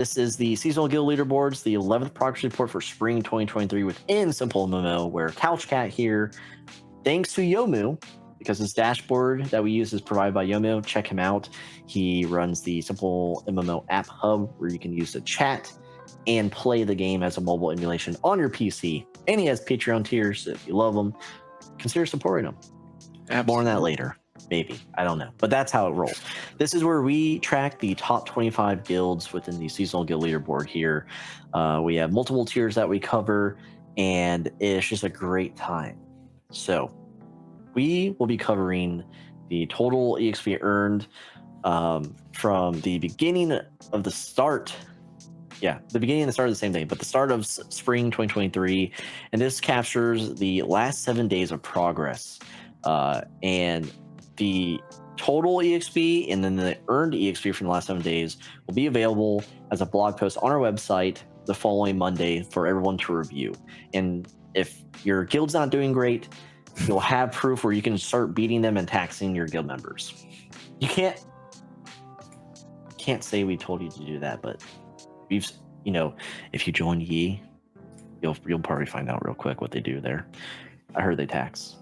This is the Seasonal Guild Leaderboards, the 11th progress report for Spring 2023 within SimpleMMO, where Couch Cat here, thanks to Yomu, because his dashboard that we use is provided by Yomu. Check him out. He runs the SimpleMMO App Hub, where you can use the chat and play the game as a mobile emulation on your PC. And he has Patreon tiers, so if you love him, consider supporting him. Absolutely. More on that later. Maybe. I don't know. But that's how it rolls. This is where we track the top 25 guilds within the Seasonal Guild Leaderboard here. We have multiple tiers that we cover, and it's just a great time. So we will be covering the total EXP earned from the beginning of the start. Yeah, the beginning and the start of the same day, but the start of spring 2023. And this captures the last 7 days of progress. And the total EXP and then the earned EXP from the last 7 days will be available as a blog post on our website the following Monday for everyone to review. And if your guild's not doing great, you'll have proof where you can start beating them and taxing your guild members. You can't say we told you to do that, but we've, if you join Yi, you'll probably find out real quick what they do there. I heard they tax.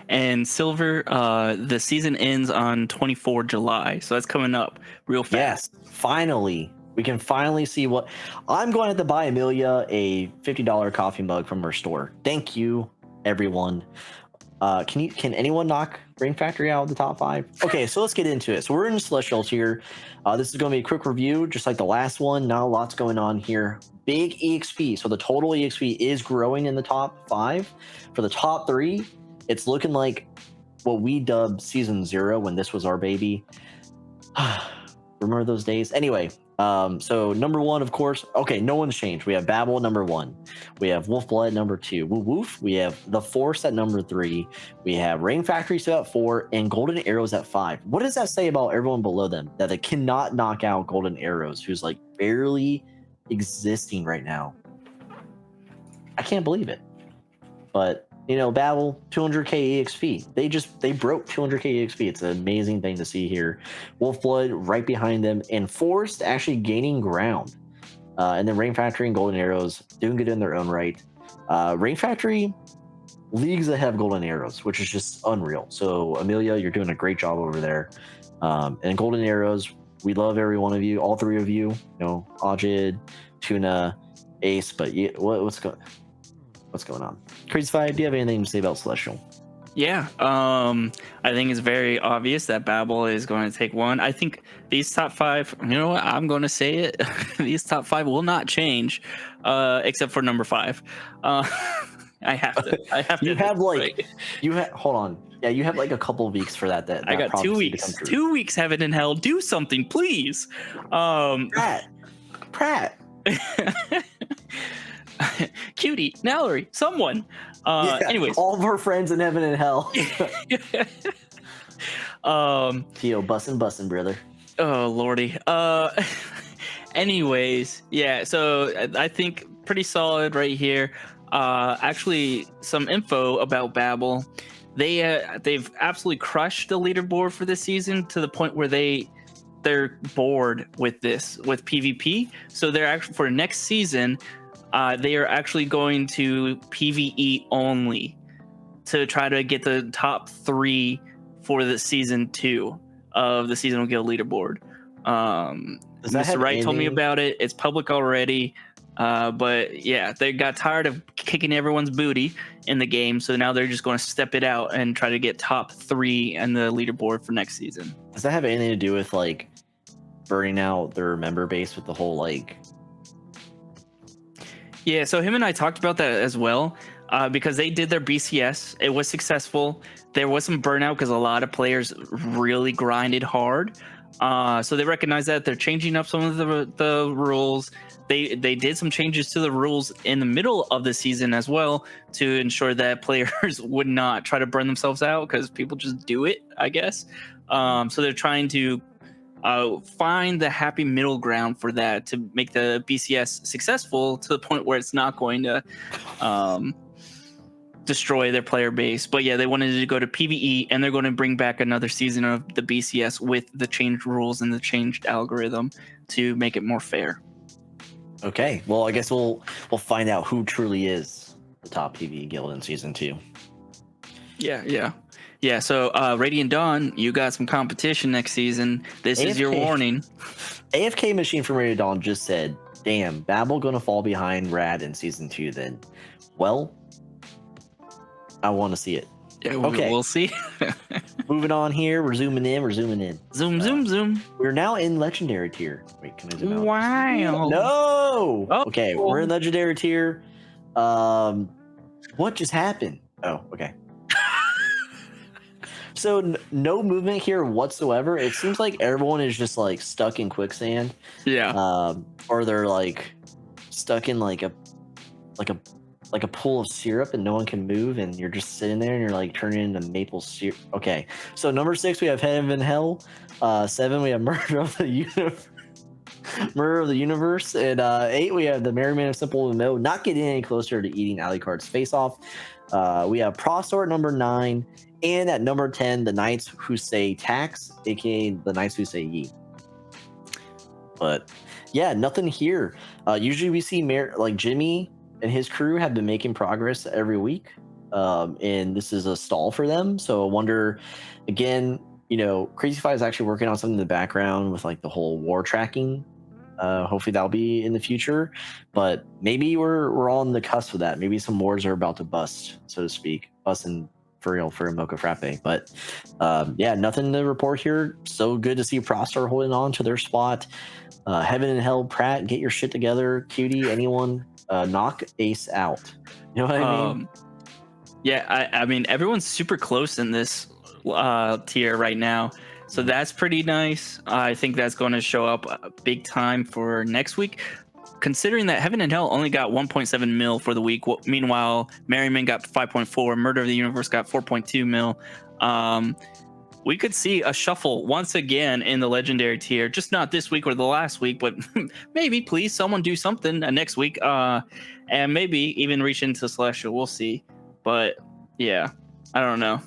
And Silver, the season ends on 24 July, so that's coming up real fast. Yes, finally. We can finally see what... I'm going to have to buy Amelia a $50 coffee mug from her store. Thank you, everyone. Can anyone knock Rain Factory out of the top 5? Okay, so let's get into it. So we're in Celestial tier. This is going to be a quick review, just like the last one. Not a lot's going on here. Big EXP. So the total EXP is growing in the top 5. For the top 3, it's looking like what we dubbed Season 0 when this was our baby. Remember those days? Anyway, so number 1, of course. Okay, no one's changed. We have Babel number 1. We have Wolfblood number 2. Woo Woof. We have The Force at number 3. We have Rain Factory still at 4 and Golden Arrows at 5. What does that say about everyone below them? That they cannot knock out Golden Arrows, who's like barely existing right now. I can't believe it. But Babel, 200k EXP. They broke 200k EXP. It's an amazing thing to see here. Wolfblood right behind them, and Forest actually gaining ground. And then Rain Factory and Golden Arrows doing good in their own right. Rain Factory leagues ahead of Golden Arrows, which is just unreal. So Amelia, you're doing a great job over there. And Golden Arrows, we love every one of you, all 3 of you. Ajid, Tuna, Ace. But what's going on? Crazy Five, do you have anything to say about Celestial? Yeah, I think it's very obvious that Babel is going to take 1. I think these top 5, you know what? I'm going to say it. These top 5 will not change, except for number 5. I have to. You have hold on. Yeah, you have like a couple of weeks for that. I got 2 weeks. 2 weeks, Heaven and Hell. Do something, please. Pratt. Cutie, Mallory, someone. Anyways, all of our friends in Heaven and Hell. Theo, bussin', brother. Oh lordy. Anyways, yeah. So I think pretty solid right here. Actually, some info about Babel. They've absolutely crushed the leaderboard for this season to the point where they're bored with PvP. So they're actually, for next season, they are actually going to PvE only to try to get the top 3 for the season 2 of the Seasonal Guild Leaderboard. Mr. Wright told me about it. It's public already. But yeah, they got tired of kicking everyone's booty in the game, so now they're just going to step it out and try to get top 3 in the leaderboard for next season. Does that have anything to do with like burning out their member base with the whole like... Yeah, so him and I talked about that as well, because they did their BCS. It was successful. There was some burnout because a lot of players really grinded hard. So they recognize that they're changing up some of the rules. They did some changes to the rules in the middle of the season as well to ensure that players would not try to burn themselves out, because people just do it, I guess. So they're trying to find the happy middle ground for that to make the BCS successful to the point where it's not going to destroy their player base. But yeah, they wanted to go to PvE, and they're going to bring back another season of the BCS with the changed rules and the changed algorithm to make it more fair. Okay, well, I guess we'll find out who truly is the top PvE guild in season 2. Yeah. So Radiant Dawn, you got some competition next season. This is your warning. AFK Machine from Radiant Dawn just said, "Damn, Babel gonna fall behind Rad in season 2 then." Well, I want to see it. Yeah, okay, we'll see. Moving on here, we're zooming in. Zoom. We're now in legendary tier. Wait, can I zoom out? Wow. No. Oh. Okay, we're in legendary tier. What just happened? Oh, okay. So no movement here whatsoever. It seems like everyone is just like stuck in quicksand. Yeah. Or they're like stuck in like a pool of syrup and no one can move, and you're just sitting there and you're like turning into maple syrup. Okay. So number 6 we have Heaven and Hell. 7 we have Murder of the Universe. And 8 we have the Merryman of SimpleMMO. Not getting any closer to eating Alucard's face off. We have Prostor at number 9. And at number 10, the Knights Who Say Tax, aka the Knights Who Say Ye. But yeah, nothing here. Usually we see like Jimmy and his crew have been making progress every week. And this is a stall for them. So I wonder, again, Crazy Fi is actually working on something in the background with like the whole war tracking. Hopefully that'll be in the future. But maybe we're on the cusp of that. Maybe some wars are about to bust, so to speak. Busting for real for a Mocha Frappe. But yeah, nothing to report here. So good to see Prostar holding on to their spot. Heaven and Hell, Pratt, get your shit together. Cutie, anyone, knock Ace out. You know what I mean? Yeah, I mean, everyone's super close in this tier right now. So that's pretty nice. I think that's going to show up big time for next week. Considering that Heaven and Hell only got 1.7 mil for the week, meanwhile Merryman got 5.4, Murder of the Universe got 4.2 mil. We could see a shuffle once again in the legendary tier, just not this week or the last week, but maybe please someone do something next week, and maybe even reach into Celestial. We'll see, but yeah, I don't know.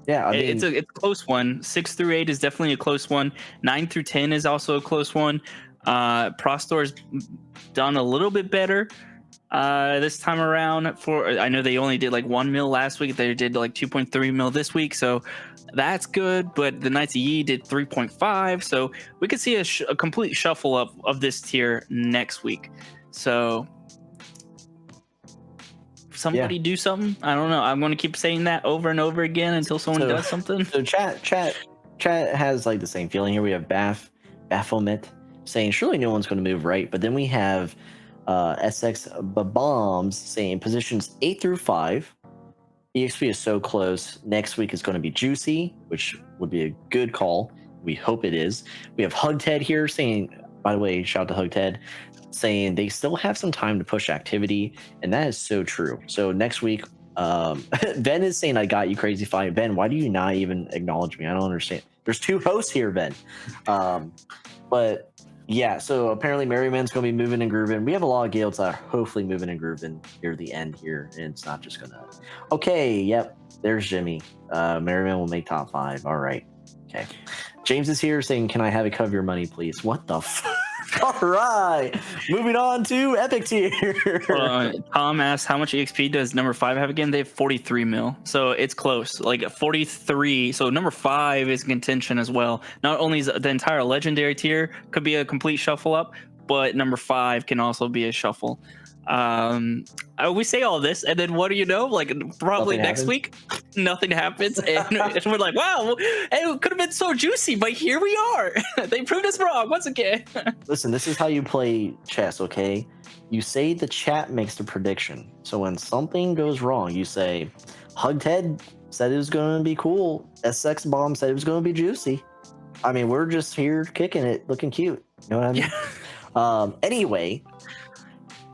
Yeah, I mean, it's a close one. 6 through 8 is definitely a close one. 9 through 10 is also a close one. Prostor's done a little bit better this time around. I know they only did like 1 mil last week. They did like 2.3 mil this week, so that's good. But the Knights of Yi did 3.5, so we could see a complete shuffle of this tier next week. So somebody do something. I don't know. I'm going to keep saying that over and over again until someone does something. So chat has like the same feeling here. We have Baphomet saying surely no one's going to move, right? But then we have SX Bombs saying positions 8 through 5. EXP is so close. Next week is going to be juicy, which would be a good call. We hope it is. We have Hugted here saying, by the way, shout out to Hugted, saying they still have some time to push activity, and that is so true. So next week, Ben is saying, I got you, Crazy Fi. Ben, why do you not even acknowledge me? I don't understand. There's 2 hosts here, Ben. But yeah, so apparently Merryman's going to be moving and grooving. We have a lot of guilds that are hopefully moving and grooving near the end here, and it's not just going to... Okay, yep, there's Jimmy. Merryman will make top 5. All right. Okay. James is here saying, can I have a cut of your money, please? What the fuck? All right, moving on to Epic tier. Tom asked, how much EXP does number 5 have again? They have 43 mil, so it's close, like 43. So number 5 is in contention as well. Not only is the entire legendary tier could be a complete shuffle up, but number 5 can also be a shuffle. We say all this, and then what do you know? Like probably next week, nothing happens, and we're like, "Wow, it could have been so juicy," but here we are. They proved us wrong once again. Listen, this is how you play chess, okay? You say the chat makes the prediction. So when something goes wrong, you say, "Hugted said it was going to be cool. SX Bomb said it was going to be juicy." I mean, we're just here kicking it, looking cute. You know what I mean? Yeah. Anyway.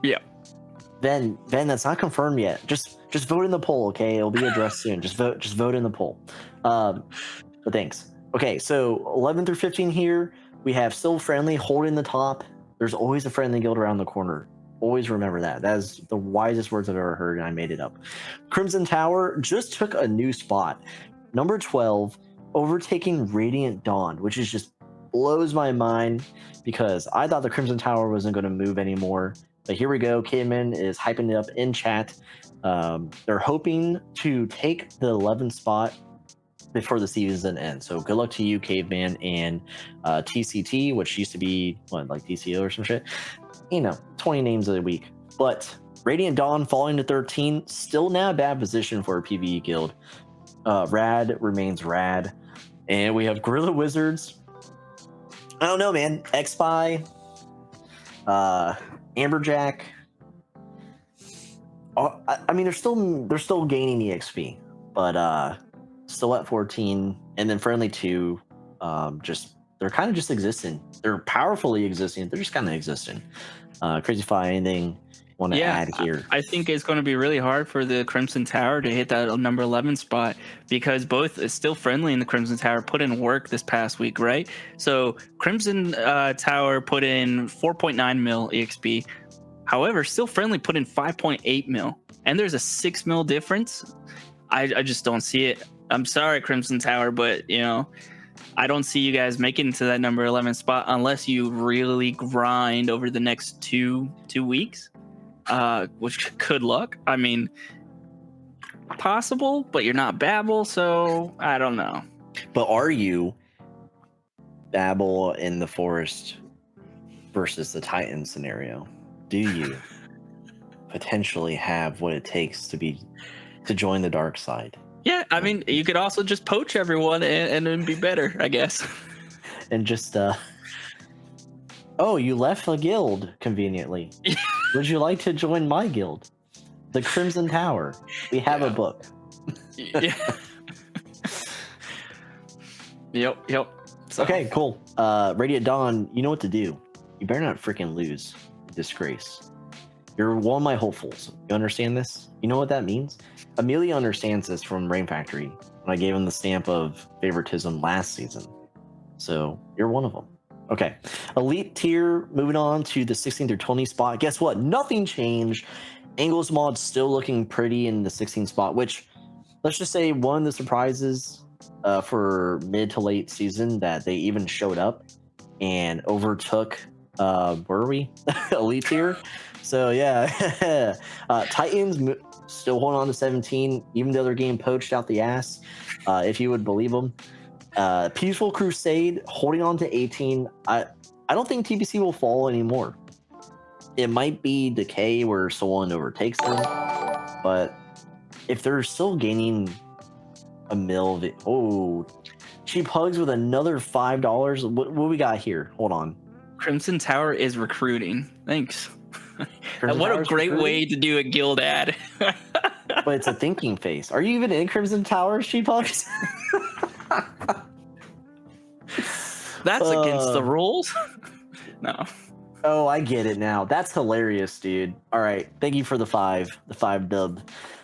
Yeah. Ben, that's not confirmed yet. Just vote in the poll, okay? It'll be addressed soon. Just vote in the poll. But thanks. Okay, so 11 through 15 here, we have still friendly holding the top. There's always a friendly guild around the corner. Always remember that. That is the wisest words I've ever heard, and I made it up. Crimson Tower just took a new spot. Number 12, overtaking Radiant Dawn, which is just blows my mind because I thought the Crimson Tower wasn't going to move anymore. But here we go. Caveman is hyping it up in chat. They're hoping to take the 11th spot before the season ends. So good luck to you, Caveman, and TCT, which used to be like TCO or some shit. 20 names a week. But Radiant Dawn falling to 13, still not a bad position for a PvE guild. Rad remains rad. And we have Guerrilla Wizards. I don't know, man. XSpy, Amberjack. I mean, they're still gaining EXP, but still at 14. And then Friendly 2, they're kind of just existing. They're powerfully existing. They're just kind of existing. Crazy Fi, anything want to add here? I think it's going to be really hard for the Crimson Tower to hit that number 11 spot because both is still Friendly and the Crimson Tower put in work this past week, right? So Crimson Tower put in 4.9 mil EXP. However, still Friendly put in 5.8 mil. And there's a 6 mil difference. I just don't see it. I'm sorry, Crimson Tower, but I don't see you guys making it to that number 11 spot unless you really grind over the next two weeks. Which good luck. I mean, possible, but you're not Babel, so I don't know. But are you Babel in the forest versus the Titan scenario? Do you potentially have what it takes to join the dark side? Yeah, I mean, you could also just poach everyone and then be better, I guess. And just oh, you left the guild conveniently. Would you like to join my guild, the Crimson Tower? We have a book. Yeah. Yep. So. Okay, cool. Radiant Dawn, you know what to do. You better not freaking lose. Disgrace. You're one of my hopefuls. You understand this? You know what that means? Amelia understands this from Rain Factory when I gave him the stamp of favoritism last season. So you're one of them. Okay. Elite tier, moving on to the 16 through 20 spot. Guess what? Nothing changed. Angles mod still looking pretty in the 16 spot, which let's just say one of the surprises for mid to late season that they even showed up and overtook were we elite tier. So yeah. Titans still holding on to 17, even though their game poached out the ass, if you would believe them. Peaceful Crusade holding on to 18. I don't think TBC will fall anymore. It might be Decay where someone overtakes them, but if they're still gaining a mil of it, Cheap Hugs with another $5. What we got here? Hold on. Crimson Tower is recruiting. Thanks. Crimson What Tower's a great recruiting? way to do a guild ad. But it's a thinking face. Are you even in Crimson Tower, Cheap Hugs? That's against the rules. No. Oh, I get it now. That's hilarious, dude. All right. Thank you for the five dub.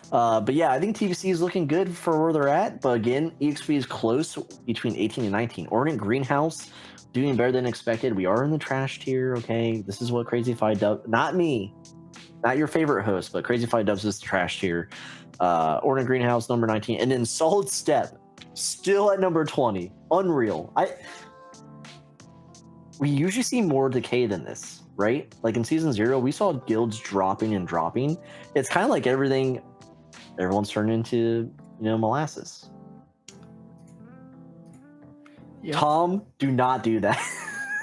But yeah, I think TBC is looking good for where they're at. But again, EXP is close between 18 and 19. Ornate Greenhouse doing better than expected. We are in the trash tier, okay? This is what Crazy Fi dub, not me, not your favorite host, but Crazy Fi dubs is the trash tier. Ornate Greenhouse, number 19. And then Solid Step, still at number 20. Unreal. We usually see more decay than this, right? Like in season 0, we saw guilds dropping and dropping. It's kind of like everyone's turned into, molasses. Yep. Tom, do not do that.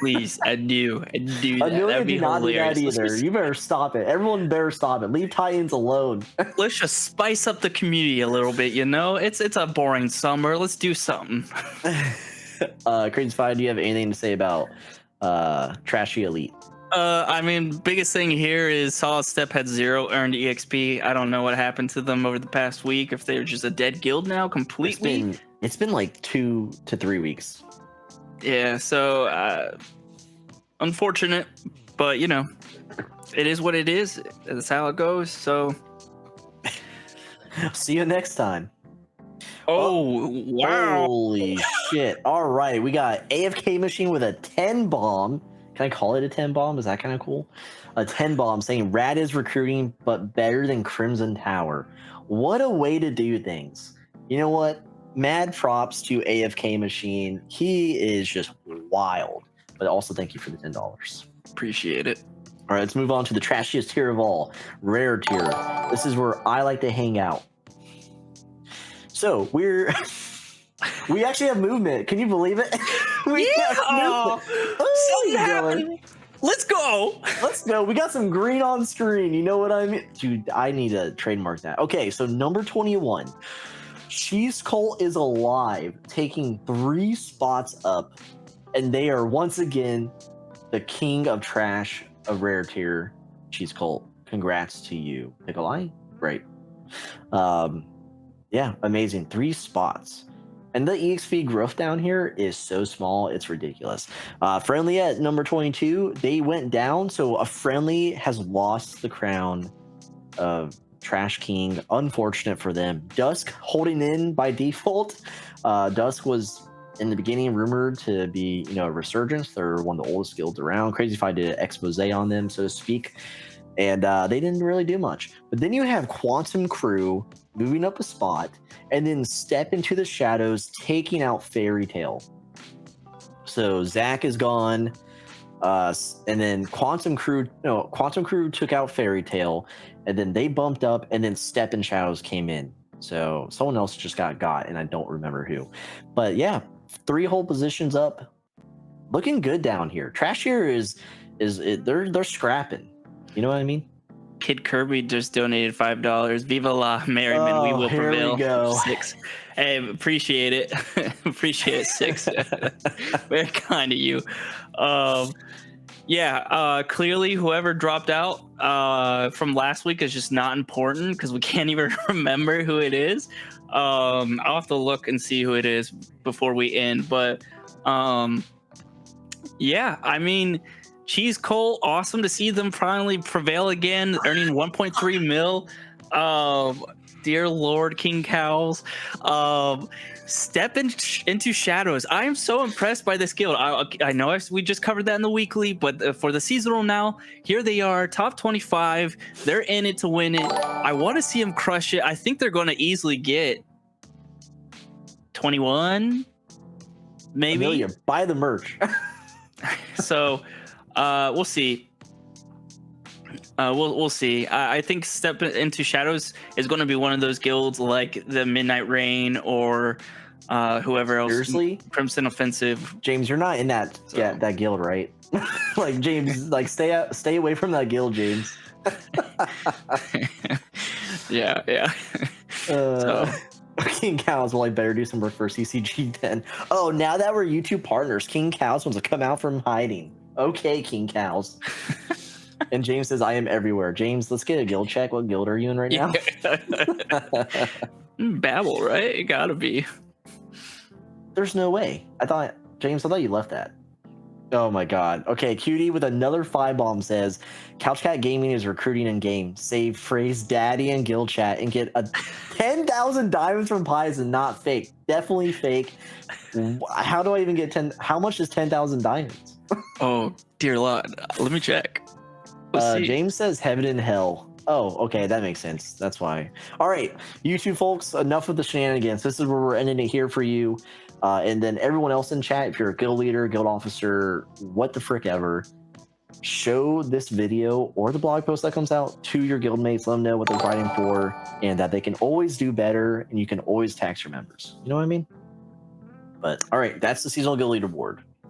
Please, I do that. Amelia, do not do that either. You better stop it. Everyone better stop it. Leave Titans alone. Let's just spice up the community a little bit, It's a boring summer. Let's do something. Crazy Fi, do you have anything to say about Trashy Elite? I mean, biggest thing here is Solid Step had 0 earned EXP. I don't know what happened to them over the past week. If they're just a dead guild now completely. It's been like 2 to 3 weeks. Yeah, so unfortunate, but it is what it is. That's how it goes. So see you next time. Oh, wow. Holy shit. All right, we got AFK Machine with a 10 bomb can I call it a 10 bomb? Is that kind of cool? A 10 bomb saying Rad is recruiting, but better than Crimson Tower. What a way to do things. You know what? Mad props to AFK Machine. He is just wild. But also thank you for the $10. Appreciate it. All right, let's move on to the trashiest tier of all, rare tier. This is where I like to hang out. So we actually have movement. Can you believe it? We have movement. Oh, let's go. Let's go. We got some green on screen. You know what I mean? Dude, I need to trademark that. Okay, so number 21. Cheese Cult is alive, taking 3 spots up. And they are once again the king of trash of rare tier. Cheese Cult. Congrats to you. Nikolai? Great. Yeah, amazing. 3 spots. And the EXP growth down here is so small, it's ridiculous. Friendly at number 22, they went down. So a friendly has lost the crown of Trash King. Unfortunate for them. Dusk holding in by default. Dusk was in the beginning rumored to be, a resurgence. They're one of the oldest guilds around. Crazy if I did an expose on them, so to speak. And they didn't really do much. But then you have Quantum Crew moving up a spot, and then Step into the Shadows taking out Fairy Tale. So Zach is gone, and then Quantum Crew took out Fairy Tale, and then they bumped up, and then Step and Shadows came in. So someone else just got, and I don't remember who. But yeah, 3 whole positions up, looking good down here. Trash here they're scrapping. You know what I mean? Kid Kirby just donated $5. Viva la merriment, we will prevail. We go. 6. Hey, appreciate it. Appreciate it, 6. Very kind of you. Clearly whoever dropped out from last week is just not important because we can't even remember who it is. I'll have to look and see who it is before we end. But Cheese Cult, awesome to see them finally prevail again, earning 1.3 mil. Dear Lord, King Cows. Step into Shadows. I am so impressed by this guild. I know we just covered that in the weekly, but for the seasonal now, here they are, top 25. They're in it to win it. I want to see them crush it. I think they're going to easily get 21, maybe. Amelia, buy the merch. So... we'll see. We'll see. I think Step into Shadows is going to be one of those guilds like the Midnight Rain or whoever else. Seriously? Crimson Offensive. James, you're not in that guild, right? Like James, stay away from that guild, James. Yeah. King Cows, well, I better do some work for CCG then. Oh, now that we're YouTube partners, King Cows wants to come out from hiding. Okay, King Cows. And James says, I am everywhere. James, let's get a guild check. What guild are you in right now? Babel, right? It gotta be. There's no way. James, I thought you left that. Oh my god. Okay, Cutie with another 5 bomb says, Couchcat Gaming is recruiting in game. Save phrase daddy in guild chat and get a 10,000 diamonds from Paisen. Not fake. Definitely fake. How do I even get 10? How much is 10,000 diamonds? Oh, dear Lord. Let me check. Let's see. James says heaven and hell. Oh, okay, that makes sense. That's why. All right, YouTube folks, enough with the shenanigans. This is where we're ending it here for you. And then everyone else in chat, if you're a guild leader, guild officer, what the frick ever, show this video or the blog post that comes out to your guild mates. Let them know what they're fighting for and that they can always do better and you can always tax your members. You know what I mean? But all right, that's the Seasonal Guild Leaderboard.